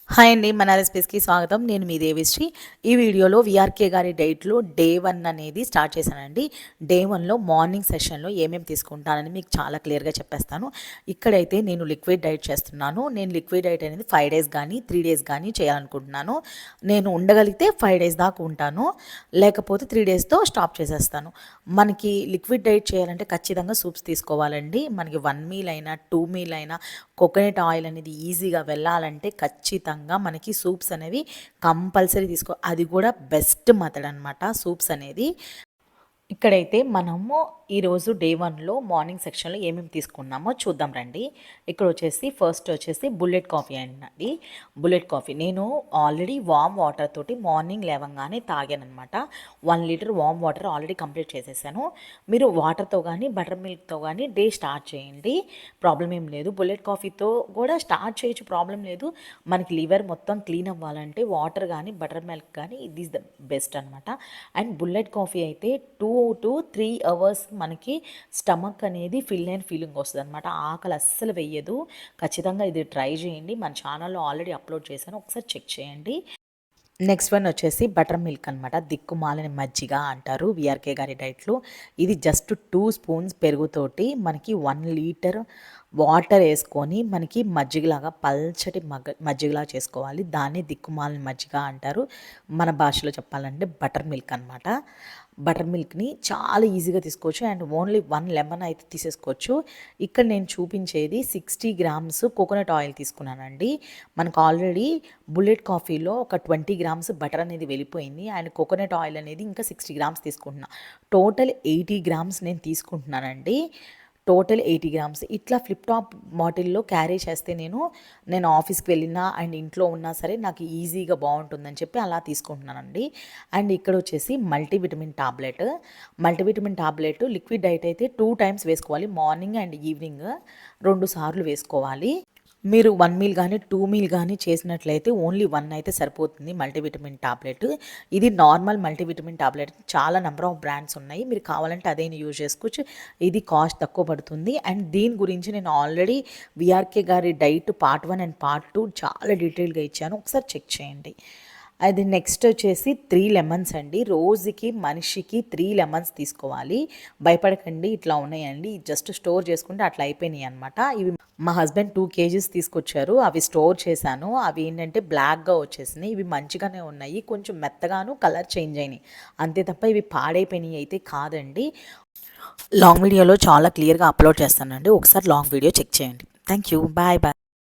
Hi అండి, మన రెసిపీస్కి స్వాగతం. నేను మీ దేవిశ్రీ. ఈ వీడియోలో విఆర్కే గారి డైట్లో డే 1 అనేది స్టార్ట్ చేశానండి. డే 1లో మార్నింగ్ సెషన్లో ఏమేమి తీసుకుంటానని మీకు చాలా క్లియర్గా చెప్పేస్తాను. ఇక్కడైతే నేను లిక్విడ్ డైట్ చేస్తున్నాను. నేను లిక్విడ్ డైట్ అనేది 5 డేస్ కానీ 3 డేస్ కానీ చేయాలనుకుంటున్నాను. నేను ఉండగలిగితే 5 డేస్ దాకా ఉంటాను, లేకపోతే 3 డేస్తో స్టాప్ చేసేస్తాను. మనకి లిక్విడ్ డైట్ చేయాలంటే ఖచ్చితంగా సూప్స్ తీసుకోవాలండి. మనకి 1 మీల్ అయినా 2 మీల్ అయినా కోకోనట్ ఆయిల్ అనేది ఈజీగా వెళ్ళాలంటే ఖచ్చితంగా మనకి సూప్స్ అనేవి కంపల్సరీ అది కూడా బెస్ట్ మెథడ్ అనమాట సూప్స్ అనేది. ఇక్కడైతే మనము ఈరోజు డే 1లో మార్నింగ్ సెక్షన్లో ఏమేమి తీసుకున్నామో చూద్దాం రండి. ఇక్కడ వచ్చేసి ఫస్ట్ వచ్చేసి బుల్లెట్ కాఫీ అండి. బుల్లెట్ కాఫీ నేను ఆల్రెడీ వామ్ వాటర్ తోటి మార్నింగ్ లేవగానే తాగానమాట. 1 litre warm water already complete చేసేసాను. మీరు వాటర్తో కానీ బటర్ మిల్క్తో కానీ డే స్టార్ట్ చేయండి, ప్రాబ్లం ఏం లేదు. బుల్లెట్ కాఫీతో కూడా స్టార్ట్ చేయొచ్చు, ప్రాబ్లం లేదు. మనకి లివర్ మొత్తం క్లీన్ అవ్వాలంటే వాటర్ కానీ బటర్ మిల్క్ కానీ ఇది ఈజ్ ద బెస్ట్ అనమాట. అండ్ బుల్లెట్ కాఫీ అయితే 2 to 3 అవర్స్ మనకి స్టమక్ అనేది ఫిల్ అండ్ ఫీలింగ్ వస్తుంది అనమాట. ఆకలి అస్సలు వెయ్యదు. ఖచ్చితంగా ఇది ట్రై చేయండి. మన ఛానల్లో ఆల్రెడీ అప్లోడ్ చేశాను, ఒకసారి చెక్ చేయండి. నెక్స్ట్ వన్ వచ్చేసి బటర్ మిల్క్ అనమాట. దిక్కుమాలని మజ్జిగ అంటారు విఆర్కే గారి డైట్లో. ఇది జస్ట్ 2 స్పూన్స్ పెరుగుతోటి మనకి 1 లీటర్ వాటర్ వేసుకొని మనకి మజ్జిగలాగా పల్చటి మజ్జిగలా చేసుకోవాలి. దాన్ని దిక్కుమాలని మజ్జిగ అంటారు. మన భాషలో చెప్పాలంటే బటర్ మిల్క్ అనమాట. బటర్ మిల్క్ని చాలా ఈజీగా తీసుకోవచ్చు అండ్ ఓన్లీ 1 లెమన్ అయితే తీసేసుకోవచ్చు. ఇక్కడ నేను చూపించేది 60 గ్రామ్స్ కోకోనట్ ఆయిల్ తీసుకున్నానండి. మనకు ఆల్రెడీ బుల్లెట్ కాఫీలో ఒక 20 గ్రామ్స్ బటర్ అనేది వెళ్ళిపోయింది అండ్ కోకోనట్ ఆయిల్ అనేది ఇంకా 60 గ్రామ్స్ తీసుకుంటున్నా. టోటల్ 80 గ్రామ్స్ నేను తీసుకుంటున్నానండి. టోటల్ 80 గ్రామ్స్ ఇట్లా ఫ్లిప్ టాప్ బాటిల్లో క్యారీ చేస్తే నేను ఆఫీస్కి వెళ్ళినా అండ్ ఇంట్లో ఉన్నా సరే నాకు ఈజీగా బాగుంటుందని చెప్పి అలా తీసుకుంటున్నానండి. అండ్ ఇక్కడ వచ్చేసి మల్టీవిటమిన్ టాబ్లెట్ లిక్విడ్ డైట్ అయితే 2 టైమ్స్ వేసుకోవాలి, మార్నింగ్ అండ్ ఈవినింగ్ 2 సార్లు వేసుకోవాలి. మీరు 1 మీల్ కానీ 2 మీల్ కానీ చేసినట్లయితే ఓన్లీ 1 అయితే సరిపోతుంది మల్టీవిటమిన్ టాబ్లెట్. ఇది నార్మల్ మల్టీవిటమిన్ టాబ్లెట్, చాలా నెంబర్ ఆఫ్ బ్రాండ్స్ ఉన్నాయి, మీరు కావాలంటే అదే యూజ్ చేసుకోవచ్చు. ఇది కాస్ట్ తక్కువ పడుతుంది. అండ్ దీని గురించి నేను ఆల్రెడీ విఆర్కే గారి డైట్ పార్ట్ 1 అండ్ పార్ట్ 2 చాలా డీటెయిల్గా ఇచ్చాను, ఒకసారి చెక్ చేయండి. అది నెక్స్ట్ వచ్చేసి 3 లెమన్స్ అండి. రోజుకి మనిషికి 3 లెమన్స్ తీసుకోవాలి. భయపడకండి, ఇట్లా ఉన్నాయండి, జస్ట్ స్టోర్ చేసుకుంటే అట్లా అయిపోయినాయి అనమాట. ఇవి మా హస్బెండ్ 2 kgs తీసుకొచ్చారు, అవి స్టోర్ చేశాను. అవి ఏంటంటే బ్లాక్గా వచ్చేసినాయి. ఇవి మంచిగానే ఉన్నాయి, కొంచెం మెత్తగాను కలర్ చేంజ్ అయినాయి అంతే తప్ప ఇవి పాడైపోయినాయి అయితే కాదండి. లాంగ్ వీడియోలో చాలా క్లియర్గా అప్లోడ్ చేస్తానండి, ఒకసారి లాంగ్ వీడియో చెక్ చేయండి. Thank you, bye bye.